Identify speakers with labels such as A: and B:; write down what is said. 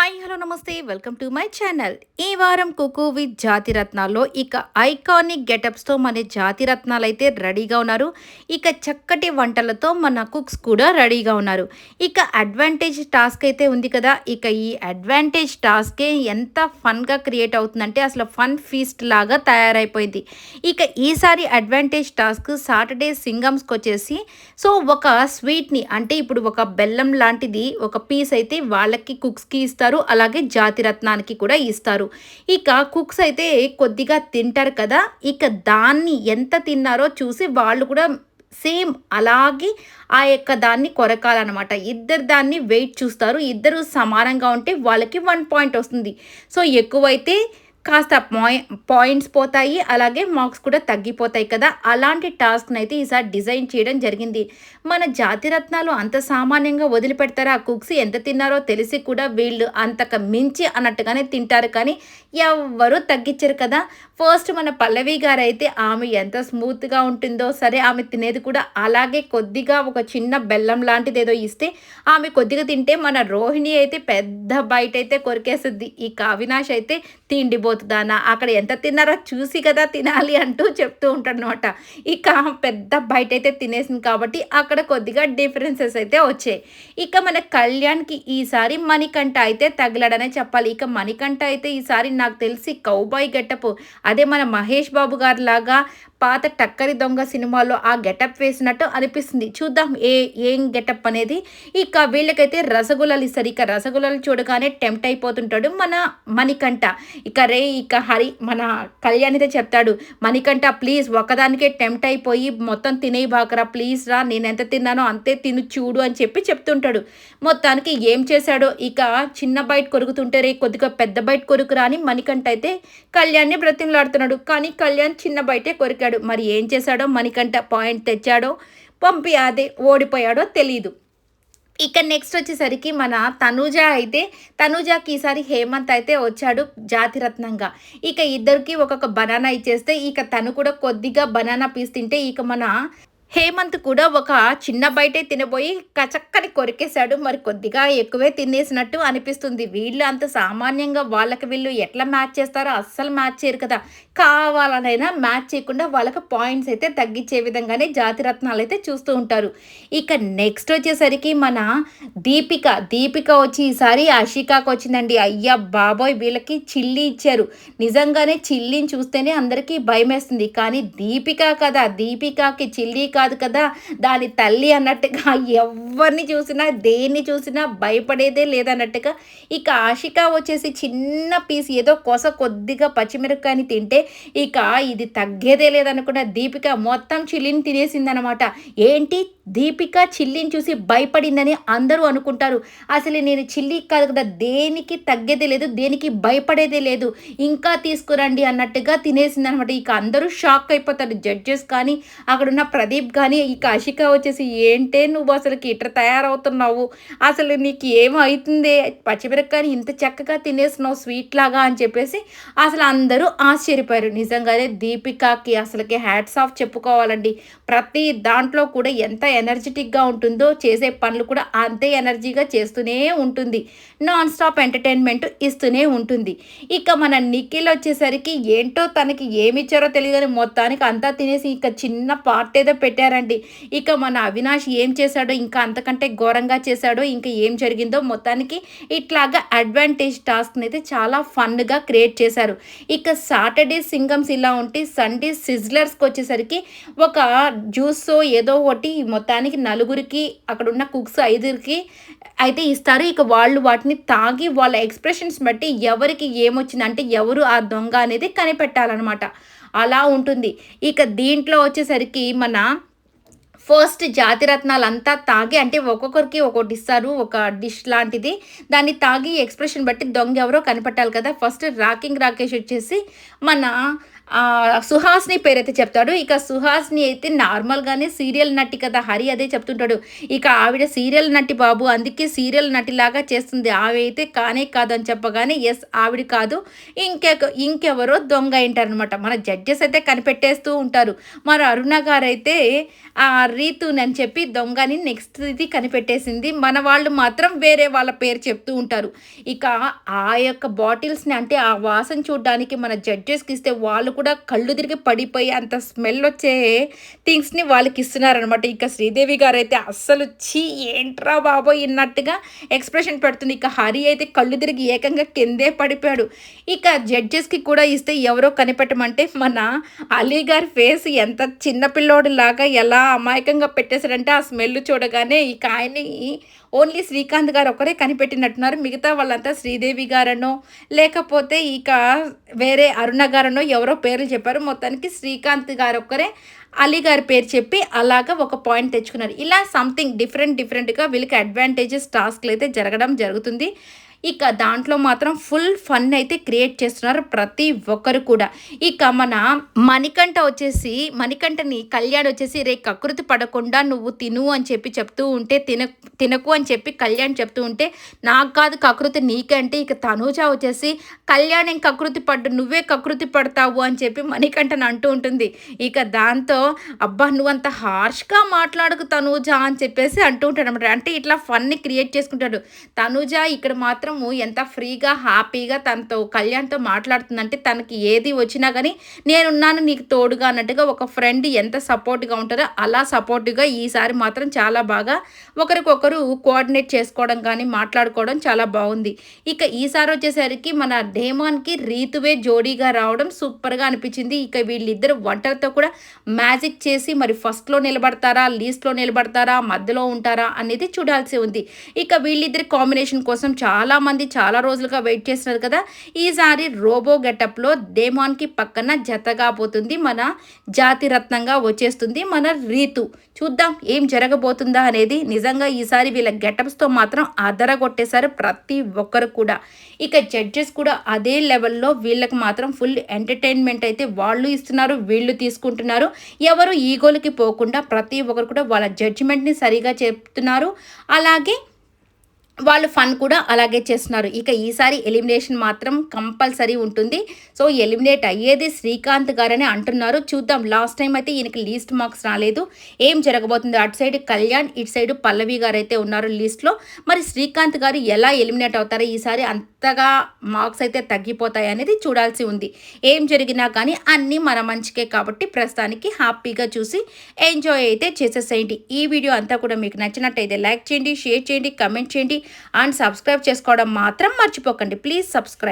A: Hi hello నమస్తే welcome to my channel. ఈ వారం కుకు విత్ జాతిరత్నాల్లో ఇక ఐకానిక్ గెటప్స్తో మన జాతిరత్నాలు అయితే రెడీగా ఉన్నారు. ఇక చక్కటి వంటలతో మన కుక్స్ కూడా రెడీగా ఉన్నారు. ఇక అడ్వాంటేజ్ టాస్క్ అయితే ఉంది కదా. ఇక ఈ అడ్వాంటేజ్ టాస్కే ఎంత ఫన్గా క్రియేట్ అవుతుందంటే అసలు ఫన్ ఫీస్ట్ లాగా తయారైపోయింది. ఇక ఈసారి అడ్వాంటేజ్ టాస్క్ సాటర్డే సింగమ్స్కి వచ్చేసి ఒక స్వీట్ని అంటే ఇప్పుడు ఒక బెల్లం లాంటిది ఒక పీస్ అయితే వాళ్ళకి కుక్స్కి ఇస్తారు, అలాగే జాతిరత్నానికి కూడా ఇస్తారు. ఇక కుక్స్ అయితే కొద్దిగా తింటారు కదా, ఇక దాన్ని ఎంత తిన్నారో చూసి వాళ్ళు కూడా సేమ్ అలాగే ఆ యొక్క దాన్ని కొరకాలన్నమాట. ఇద్దరు దాన్ని వెయిట్ చూస్తారు, ఇద్దరు సమానంగా ఉంటే వాళ్ళకి 1 పాయింట్ వస్తుంది. సో ఎక్కువైతే కాస్త పాయింట్స్ పోతాయి, అలాగే మార్క్స్ కూడా తగ్గిపోతాయి కదా. అలాంటి టాస్క్ని అయితే ఈసారి డిజైన్ చేయడం జరిగింది. మన జాతిరత్నాలు అంత సామాన్యంగా వదిలిపెడతారా? కుక్స్ ఎంత తిన్నారో తెలిసి కూడా వీళ్ళు అంతకు మించి అన్నట్టుగానే తింటారు, కానీ ఎవ్వరూ తగ్గించరు కదా. ఫస్ట్ మన పల్లవి గారు అయితే ఆమె ఎంత స్మూత్గా ఉంటుందో సరే, ఆమె తినేది కూడా అలాగే కొద్దిగా ఒక చిన్న బెల్లం లాంటిది ఏదో ఇస్తే ఆమె కొద్దిగా తింటే, మన రోహిణి అయితే పెద్ద బయట అయితే కొరికేస్తుంది. ఇక అవినాష్ అయితే తిండిపోతుందానా అక్కడ ఎంత తిన్నారో చూసి కదా తినాలి అంటూ చెప్తూ ఉంటాడనమాట. ఇక పెద్ద బయట అయితే తినేసింది కాబట్టి అక్కడ కొద్దిగా డిఫరెన్సెస్ అయితే వచ్చాయి. ఇక మన కళ్యాణ్కి ఈసారి మణికంఠ అయితే తగిలాడనే చెప్పాలి. ఇక మణికంఠ అయితే ఈసారి నాకు తెలిసి కౌబాయ్ గెటప్, అదే మన మహేష్ బాబు గారి లాగా పాత టక్కరి దొంగ సినిమాలో ఆ గెటప్ వేసినట్టు అనిపిస్తుంది. చూద్దాం ఏం గెటప్ అనేది. ఇక వీళ్ళకైతే రసగుల్లాలు ఇస్తారు. ఇక రసగుల్లాలు చూడగానే టెంప్ట్ అయిపోతుంటాడు మన మణికంఠ. ఇక మన కళ్యాణ్ అయితే చెప్తాడు, మణికంఠ ప్లీజ్ ఒకదానికే టెంప్ట్ అయిపోయి మొత్తం తినేయి బాకరా, ప్లీజ్ రా, నేను ఎంత తిన్నానో అంతే తిను చూడు అని చెప్పి చెప్తుంటాడు. మొత్తానికి ఏం చేశాడో, ఇక చిన్న బయట కొరుకుతుంటే రే కొద్దిగా పెద్ద బయట కొరుకురా అని మణికంఠ అయితే కళ్యాణ్ని బ్రతిమలాడుతున్నాడు. కానీ కళ్యాణ్ చిన్న బయటే కొరికాడు. మరి ఏం చేశాడో, మణికంఠ పాయింట్ తెచ్చాడో అదే ఓడిపోయాడో తెలీదు. ఇక నెక్స్ట్ వచ్చేసరికి మన తనూజాకి ఈసారి హేమంత్ అయితే వచ్చాడు జాతిరత్నంగా. ఇక ఇద్దరికి ఒక్కొక్క బనానా ఇచ్చేస్తే ఇక తను కూడా కొద్దిగా బనానా పీస్ తింటే ఇక మన హేమంత్ కూడా ఒక చిన్న బయటే తినబోయి కచక్కని కొరికేశాడు. మరి కొద్దిగా ఎక్కువే తినేసినట్టు అనిపిస్తుంది. వీళ్ళు అంత సామాన్యంగా వాళ్ళకి వీళ్ళు ఎట్లా మ్యాచ్ చేస్తారో అస్సలు మ్యాచ్ చేయరు కదా. కావాలనైనా మ్యాచ్ చేయకుండా వాళ్ళకి పాయింట్స్ అయితే తగ్గించే విధంగానే జాతిరత్నాలు అయితే చూస్తూ ఉంటారు. ఇక నెక్స్ట్ వచ్చేసరికి మన దీపిక వచ్చి ఈసారి అషికాకు వచ్చిందండి. అయ్యా బాబోయ్, వీళ్ళకి చిల్లి ఇచ్చారు. నిజంగానే చిల్లిని చూస్తేనే అందరికీ భయం వేస్తుంది. కానీ దీపికాకి చిల్లి కాదు కదా, దాని తల్లి అన్నట్టుగా ఎవరిని చూసినా దేన్ని చూసినా భయపడేదే లేదన్నట్టుగా. ఇక ఆషిక వచ్చేసి చిన్న పీస్ ఏదో కొద్దిగా పచ్చిమిరపకాయని తింటే ఇక ఇది తగ్గేదే లేదనుకున్న దీపిక మొత్తం చిల్లిని తినేసిందనమాట. ఏంటి, దీపిక చిల్లిని చూసి భయపడిందని అందరూ అనుకుంటారు. అసలు నేను చిల్లి కాదు కదా, దేనికి తగ్గేదే లేదు, దేనికి భయపడేదే లేదు, ఇంకా తీసుకురండి అన్నట్టుగా తినేసిందనమాట. ఇక అందరూ షాక్ అయిపోతారు, జడ్జెస్ కానీ అక్కడున్న ప్రదీప్ కానీ. ఇక అషిక వచ్చేసి ఏంటే నువ్వు అసలుకి ఇట్లా తయారవుతున్నావు, అసలు నీకు ఏమవుతుంది, పచ్చిమిరపకాయని ఇంత చక్కగా తినేస్తున్నావు స్వీట్ లాగా అని చెప్పేసి అసలు అందరూ ఆశ్చర్యపోయారు. నిజంగానే దీపికకి అసలుకి హ్యాట్స్ ఆఫ్ చెప్పుకోవాలండి. ప్రతి దాంట్లో కూడా ఎంత ఎనర్జెటిక్గా ఉంటుందో, చేసే పనులు కూడా అంతే ఎనర్జీగా చేస్తూనే ఉంటుంది, నాన్ స్టాప్ ఎంటర్టైన్మెంట్ ఇస్తూనే ఉంటుంది. ఇక మన నిఖిల్ వచ్చేసరికి ఏంటో తనకి ఏమిచ్చారో తెలియదని మొత్తానికి అంతా తినేసి ఇక చిన్న పార్ట్ ఏదో పెట్టారండి. ఇక మన అవినాష్ ఏం చేశాడో, ఇంకా అంతకంటే ఘోరంగా చేశాడో, ఇంకా ఏం జరిగిందో మొత్తానికి ఇట్లాగా అడ్వాంటేజ్ టాస్క్ని అయితే చాలా ఫన్గా క్రియేట్ చేశారు. ఇక సాటర్డే సింగమ్స్ ఇలా ఉంటే సండే సిజ్లర్స్కి వచ్చేసరికి ఒక జ్యూస్ ఏదో ఒకటి మొత్తానికి నలుగురికి అక్కడ ఉన్న కుక్స్ 5కి అయితే ఇస్తారు. ఇక వాళ్ళు వాటిని తాగి వాళ్ళ ఎక్స్ప్రెషన్స్ బట్టి ఎవరికి ఏమొచ్చింది అంటే ఎవరు ఆ దొంగ అనేది కనిపెట్టాలన్నమాట. అలా ఉంటుంది. ఇక దీంట్లో వచ్చేసరికి మన ఫస్ట్ జాతిరత్నాలంతా తాగి అంటే ఒక్కొక్కరికి ఒక్కొక్కటి ఇస్తారు, ఒక డిష్ లాంటిది. దాన్ని తాగి ఎక్స్ప్రెషన్ బట్టి దొంగ ఎవరో కనిపెట్టాలి కదా. ఫస్ట్ రాకేష్ వచ్చేసి మన సుహాస్‌ని పేరైతే చెప్తాడు. ఇక సుహాస్‌ని అయితే నార్మల్‌గానే సీరియల్ నటి కదా! హరి అదే చెప్తుంటాడు. ఇక ఆవిడ సీరియల్ నటి బాబు. అందుకే సీరియల్ నటిలాగా చేస్తుంది. ఆమె అయితే కానే కాదని చెప్పగానే యెస్ ఆవిడ కాదు. ఇంకెవరో దొంగ అయింటారనమాట. మన జడ్జెస్ అయితే కనిపెట్టేస్తూ ఉంటారు. మరి అరుణ గారైతే రీతునని చెప్పి దొంగని నెక్స్ట్ ఇది కనిపెట్టేసింది. మన వాళ్ళు మాత్రం వేరే వాళ్ళ పేరు చెప్తూ ఉంటారు. ఇక ఆ యొక్క బాటిల్స్‌ని అంటే ఆ వాసన చూడ్డానికి మన జడ్జెస్‌కి ఇస్తే వాళ్ళు కూడా కళ్ళు తిరిగి పడిపోయి అంత స్మెల్ వచ్చే థింగ్స్‌ని వాళ్ళకిస్తున్నారనమాట. ఇక శ్రీదేవి గారైతే అస్సలు ఛీ! ఏంట్రా బాబోయ్! అన్నట్టుగా ఎక్స్‌ప్రెషన్ పెడుతుంది. ఇక హరి అయితే కళ్ళు తిరిగి ఏకంగా కిందే పడిపోయాడు. ఇక జడ్జెస్‌కి కూడా ఇస్తే ఎవరో కనిపెట్టమంటే మన అలీ గారి ఫేస్ ఎంత చిన్న పిల్లోడిలాగా ఎలా అమాయకంగా పెట్టేసాడంటే ఆ స్మెల్ చూడగానే ఇక ఆయన్ని ఓన్లీ శ్రీకాంత్ గారు ఒక్కరే కనిపెట్టినట్టున్నారు. మిగతా వాళ్ళంతా శ్రీదేవి గారనో, లేకపోతే ఇక వేరే అరుణ గారనో ఎవరో పేర్లు చెప్పారు. మొత్తానికి శ్రీకాంత్ గారొక్కరే అలీ గారి పేరు చెప్పి అలాగా ఒక పాయింట్ తెచ్చుకున్నారు. ఇలా సంథింగ్ డిఫరెంట్‌గా వీళ్ళకి అడ్వాంటేజెస్ టాస్క్‌లయితే జరగడం జరుగుతుంది. ఇక దాంట్లో మాత్రం ఫుల్ ఫన్ అయితే క్రియేట్ చేస్తున్నారు ప్రతి ఒక్కరు కూడా. ఇక మన మణికంఠని కళ్యాణ్ వచ్చేసి "రేయ్ కకృతి పడకుండా నువ్వు తిను" అని చెప్పి చెప్తూ ఉంటే తినకు అని చెప్పి కళ్యాణ్ చెప్తూ ఉంటే, "నాకు కాదు కకృతి నీకే" అంటే ఇక తనూజ వచ్చేసి "కళ్యాణ్ ఏం కకృతి పడ్డు నువ్వే కకృతి పడతావు" అని చెప్పి మణికంఠన్ అంటూ ఉంటుంది. ఇక దాంతో "అబ్బా! నువ్వంత హార్ష్‌గా మాట్లాడకు తనూజ" అని చెప్పేసి అంటూ ఉంటాడనమాట. అంటే ఇట్లా ఫన్‌ని క్రియేట్ చేసుకుంటాడు. తనూజ ఇక్కడ మాత్రము ఎంత ఫ్రీగా, హ్యాపీగా తనతో కళ్యాణ్‌తో మాట్లాడుతుందంటే తనకి ఏది వచ్చినా గానీ నేనున్నాను నీకు తోడుగా అన్నట్టుగా ఒక ఫ్రెండ్ ఎంత సపోర్ట్‌గా ఉంటారో అలా సపోర్టివ్‌గా ఈసారి మాత్రం చాలా బాగా ఒకరికొకరు కోఆర్డినేట్ చేసుకోవడం కానీ, మాట్లాడుకోవడం చాలా బావుంది. ఇక ఈసారి వచ్చేసరికి మన డేమాన్‌కి రీతువే జోడీగా రావడం సూపర్‌గా అనిపించింది. ఇక వీళ్ళిద్దరు వంటలతో కూడా మ్యాజిక్ చేసి మరి ఫస్ట్‌లో నిలబడతారా? లీస్ట్‌లో నిలబడతారా? మధ్యలో ఉంటారా? అనేది చూడాల్సి ఉంది. ఇక వీళ్ళిద్దరి కాంబినేషన్ కోసం చాలామంది చాలా రోజులుగా వెయిట్ చేస్తున్నారు కదా! ఈసారి రోబో గెటప్‌లో డేమాన్‌కి పక్కన జతగా పోతుంది మన జాతిరత్నంగా వచ్చేస్తుంది మన రీతు. చూద్దాం ఏం జరగబోతుందా అనేది. నిజంగా ఈసారి వీళ్ళ గెటప్స్‌తో మాత్రం అదరగొట్టేశారు ప్రతి ఒక్కరు కూడా. ఇక జడ్జెస్ కూడా అదే లెవెల్‌లో వీళ్ళకి మాత్రం ఫుల్ ఎంటర్‌టైన్‌మెంట్ అయితే వాళ్ళు ఇస్తున్నారు, వీళ్ళు తీసుకుంటున్నారు. ఎవరు ఈగోలకి పోకుండా ప్రతి ఒక్కరు కూడా వాళ్ళ జడ్జిమెంట్‌ని సరిగా చెప్తున్నారు. అలాగే వాళ్ళు ఫన్ కూడా అలాగే చేస్తున్నారు. ఇక ఈసారి ఎలిమినేషన్ మాత్రం కంపల్సరీ ఉంటుంది. సో, ఎలిమినేట్ అయ్యేది శ్రీకాంత్ గారని అంటున్నారు. చూద్దాం. లాస్ట్ టైమ్ అయితే ఈయనకి లీస్ట్ మార్క్స్ రాలేదు. ఏం జరగబోతుందో అటు సైడ్ కళ్యాణ్, ఇటు సైడ్ పల్లవి గారైతే ఉన్నారు లీస్ట్‌లో. మరి శ్రీకాంత్ గారు ఎలా ఎలిమినేట్ అవుతారో ఈసారి అంతగా మార్క్స్ అయితే తగ్గిపోతాయి అనేది చూడాల్సి ఉంది. ఏం జరిగినా కానీ అన్నీ మన మంచికే కాబట్టి ప్రస్తుతానికి హ్యాపీగా చూసి ఎంజాయ్ అయితే చేసేసేయండి. ఈ వీడియో అంతా కూడా మీకు నచ్చినట్టయితే లైక్ చేయండి, షేర్ చేయండి, కమెంట్ చేయండి అండ్ సబ్స్క్రైబ్ చేసుకోవడం మాత్రం మర్చిపోకండి. Please subscribe.